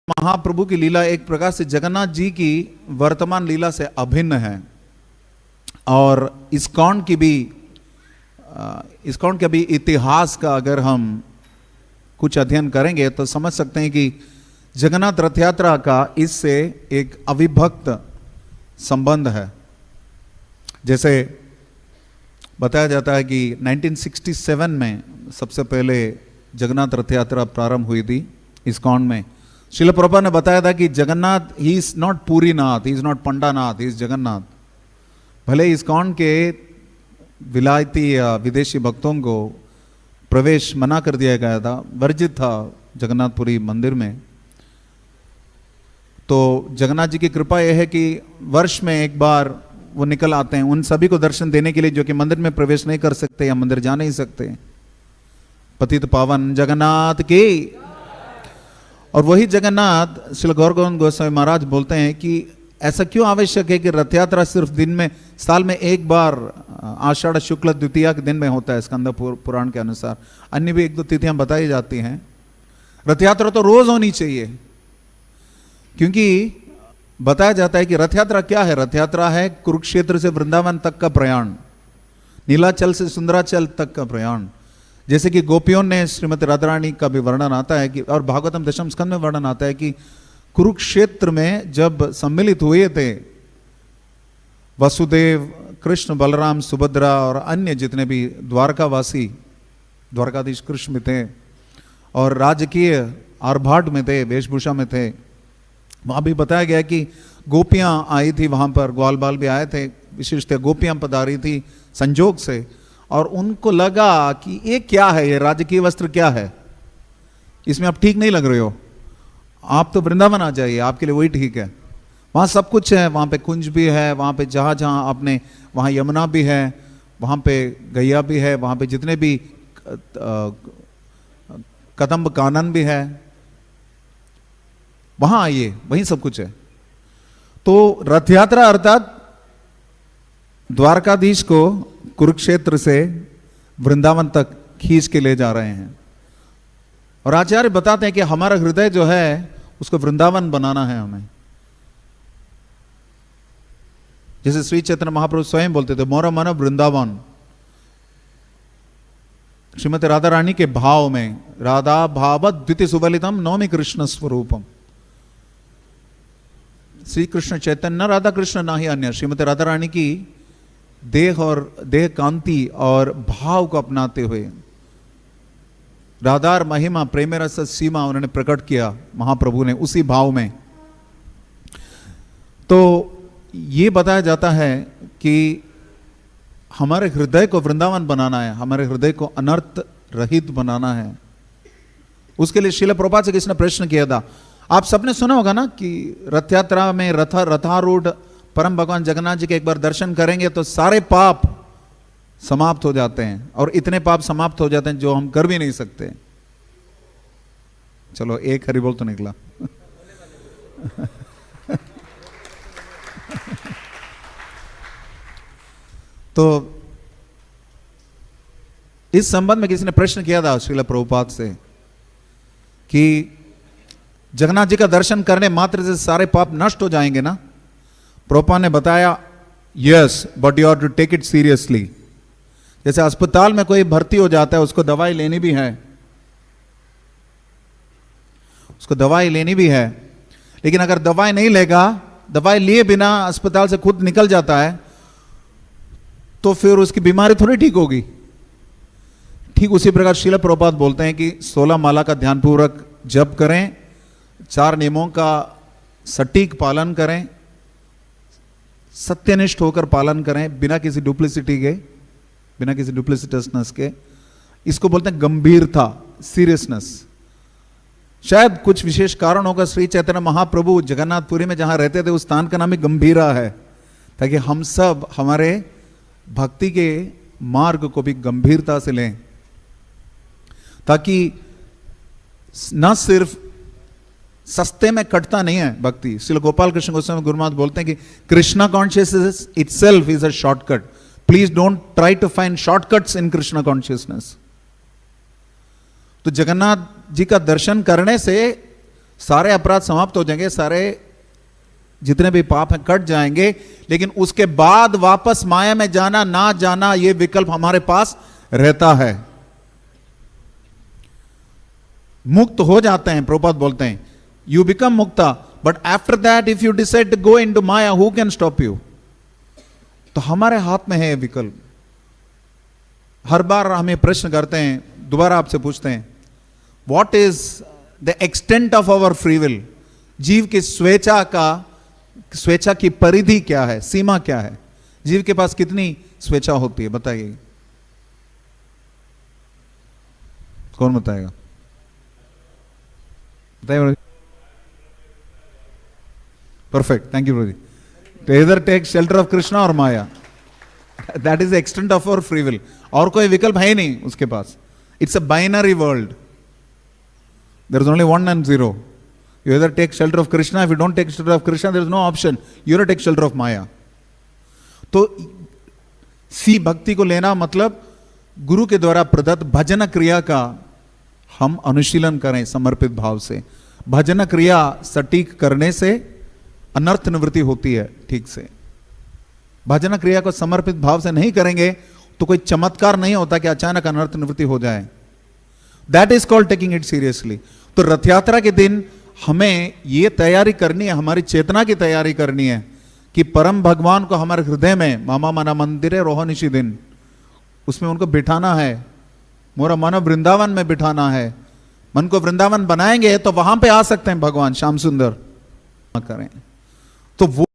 महाप्रभु की लीला एक प्रकार से जगन्नाथ जी की वर्तमान लीला से अभिन्न है। और इस्कॉन के भी इतिहास का अगर हम कुछ अध्ययन करेंगे तो समझ सकते हैं कि जगन्नाथ रथ यात्रा का इससे एक अविभक्त संबंध है। जैसे बताया जाता है कि 1967 में सबसे पहले जगन्नाथ रथ यात्रा प्रारंभ हुई थी इस्कॉन में। श्रील प्रभुपाद ने बताया था कि जगन्नाथ ही is not Puri Nath, he is not Pandanath, he is Jagannath. भले इस्कॉन के विलायती या विदेशी भक्तों को प्रवेश मना कर दिया गया था, वर्जित था जगन्नाथपुरी मंदिर में, तो जगन्नाथ जी की कृपा यह है कि वर्ष में एक बार वो निकल आते हैं उन सभी को दर्शन देने के लिए जो कि मंदिर में प्रवेश नहीं कर सकते या मंदिर जा नहीं सकते। पतित पावन जगन्नाथ की। और वही जगन्नाथ श्री गौर गोविंद गोस्वामी महाराज बोलते हैं कि ऐसा क्यों आवश्यक है कि रथ यात्रा सिर्फ दिन में, साल में एक बार आषाढ़ शुक्ल द्वितीया के दिन में होता है स्कंद पुराण के अनुसार। अन्य भी एक दो तिथियां बताई जाती हैं। रथ यात्रा तो रोज होनी चाहिए, क्योंकि बताया जाता है कि रथ यात्रा क्या है। रथ यात्रा है कुरुक्षेत्र से वृंदावन तक का प्रयाण, नीलाचल से सुंदराचल तक का प्रयाण। जैसे कि गोपियों ने श्रीमती राधा रानी का भी वर्णन आता है कि, और भागवतम दशम स्कंद में वर्णन आता है कि कुरुक्षेत्र में जब सम्मिलित हुए थे वसुदेव, कृष्ण, बलराम, सुभद्रा और अन्य जितने भी द्वारकावासी, द्वारकाधीश कृष्ण में थे और राजकीय आर्भाट में थे, वेशभूषा में थे, वहां भी बताया गया कि गोपियां आई थी वहां पर, ग्वाल बाल भी आए थे, विशेषतः गोपियां पधारी थी संजोग से। और उनको लगा कि ये क्या है, ये राजकीय वस्त्र क्या है, इसमें आप ठीक नहीं लग रहे हो, आप तो वृंदावन आ जाइए, आपके लिए वही ठीक है। वहाँ सब कुछ है, वहाँ पे कुंज भी है, वहाँ पे जहाँ जहाँ आपने, वहाँ यमुना भी है, वहाँ पे गैया भी है, वहाँ पे जितने भी कदम्ब कानन भी है, वहाँ आइए, वहीं सब कुछ है। तो रथ यात्रा अर्थात द्वारकाधीश को कुरुक्षेत्र से वृंदावन तक खींच के ले जा रहे हैं। और आचार्य बताते हैं कि हमारा हृदय जो है उसको वृंदावन बनाना है हमें। जैसे श्री चैतन्य महाप्रभु स्वयं बोलते थे, मोरा मन वृंदावन। श्रीमती राधा रानी के भाव में, राधा भाव द्वितीय सुबलितम नौमी कृष्ण स्वरूपम। श्री कृष्ण चैतन्य राधा कृष्ण ना ही अन्य। श्रीमती राधा रानी की देह और देह कांति और भाव को अपनाते हुए राधार महिमा प्रेम रस सीमा उन्होंने प्रकट किया महाप्रभु ने उसी भाव में। तो ये बताया जाता है कि हमारे हृदय को वृंदावन बनाना है, हमारे हृदय को अनर्थ रहित बनाना है। उसके लिए श्रील प्रभुपाद से किसी ने प्रश्न किया था, आप सबने सुना होगा ना कि रथ यात्रा में रथारूढ़ परम भगवान जगन्नाथ जी के एक बार दर्शन करेंगे तो सारे पाप समाप्त हो जाते हैं, और इतने पाप समाप्त हो जाते हैं जो हम कर भी नहीं सकते। चलो एक हरि बोल तो निकला। तो इस संबंध में किसी ने प्रश्न किया था श्रील प्रभुपाद से कि जगन्नाथ जी का दर्शन करने मात्र से सारे पाप नष्ट हो जाएंगे ना। प्रभुपाद ने बताया, yes but you have to take it seriously. जैसे अस्पताल में कोई भर्ती हो जाता है, उसको दवाई लेनी भी है, उसको दवाई लेनी भी है, लेकिन अगर दवाई नहीं लेगा, दवाई लिए बिना अस्पताल से खुद निकल जाता है, तो फिर उसकी बीमारी थोड़ी ठीक होगी। ठीक उसी प्रकार श्रील प्रभुपाद बोलते हैं कि 16 माला का ध्यानपूर्वक जप करें, 4 नियमों का सटीक पालन करें, सत्यनिष्ठ होकर पालन करें, बिना किसी डुप्लिसिटी के, बिना किसी डुप्लिसिटसनेस के। इसको बोलते हैं गंभीरता, सीरियसनेस। शायद कुछ विशेष कारण होगा, श्री चैतन्य महाप्रभु जगन्नाथपुरी में जहां रहते थे उस स्थान का नाम ही गंभीरा है, ताकि हम सब हमारे भक्ति के मार्ग को भी गंभीरता से लें, ताकि न सिर्फ सस्ते में कटता नहीं है भक्ति। श्री गोपाल कृष्ण गोस्वामी गुरु महाराज बोलते हैं कि Krishna consciousness itself is a shortcut, please don't try to find shortcuts in Krishna consciousness. तो जगन्नाथ जी का दर्शन करने से सारे अपराध समाप्त हो जाएंगे, सारे जितने भी पाप हैं कट जाएंगे, लेकिन उसके बाद वापस माया में जाना ना जाना यह विकल्प हमारे पास रहता है। मुक्त हो जाते हैं, प्रभुपाद बोलते हैं यू बिकम मुक्ता, but after that if you decide to go into माया, हु कैन स्टॉप यू? तो हमारे हाथ में है ये विकल्प। हर बार हमें प्रश्न करते हैं, दोबारा आपसे पूछते हैं, what is the extent of our free will? जीव की स्वेच्छा की परिधि क्या है, सीमा क्या है? जीव के पास कितनी स्वेच्छा होती है, बताइए, कौन बताएगा? बताइए। Perfect, thank you brother. तो इधर टेक शेल्टर ऑफ कृष्णा और maya, that is the extent of our free will. और कोई विकल्प है ही नहीं उसके पास। It's a binary world, there is only 1 and 0. You either take shelter of Krishna. If you don't take shelter of Krishna, there is no option. You have to take shelter of Maya. तो सी भक्ति को लेना मतलब गुरु के द्वारा प्रदत्त भजन क्रिया का हम अनुशीलन करें समर्पित भाव से। भजन क्रिया सटीक करने से अनर्थ निवृत्ति होती है ठीक से। भजन क्रिया को समर्पित भाव से नहीं करेंगे तो कोई चमत्कार नहीं होता कि अचानक अनर्थ निवृत्ति हो जाए। That is called taking it seriously. तो रथ यात्रा के दिन हमें यह तैयारी करनी है, हमारी चेतना की तैयारी करनी है कि परम भगवान को हमारे हृदय में, मामा मना मंदिर रोह निशी दिन, उसमें उनको बिठाना है। मोरा मन वृंदावन में बिठाना है। मन को वृंदावन बनाएंगे तो वहां पे आ सकते हैं भगवान श्याम सुंदर करें। तो वो